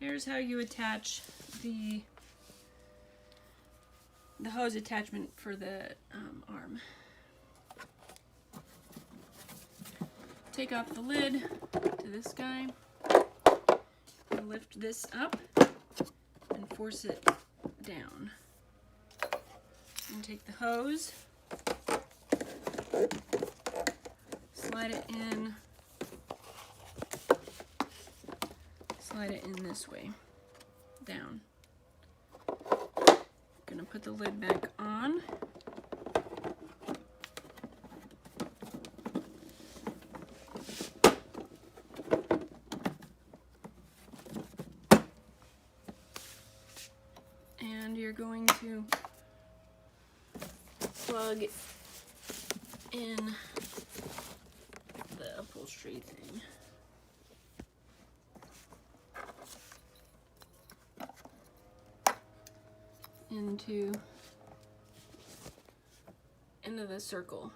Here's how you attach the hose attachment for the arm. Take off the lid to this guy, and lift this up and force it down. And take the hose, slide it in this way, down. Gonna put the lid back on. And you're going to plug in the upholstery thing. Into the circle.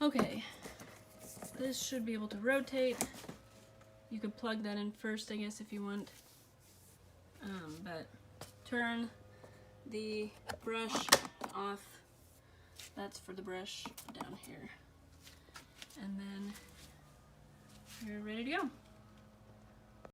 Okay, this should be able to rotate. You could plug that in first, I guess, if you want. But turn the brush off. That's for the brush down here. And then you're ready to go.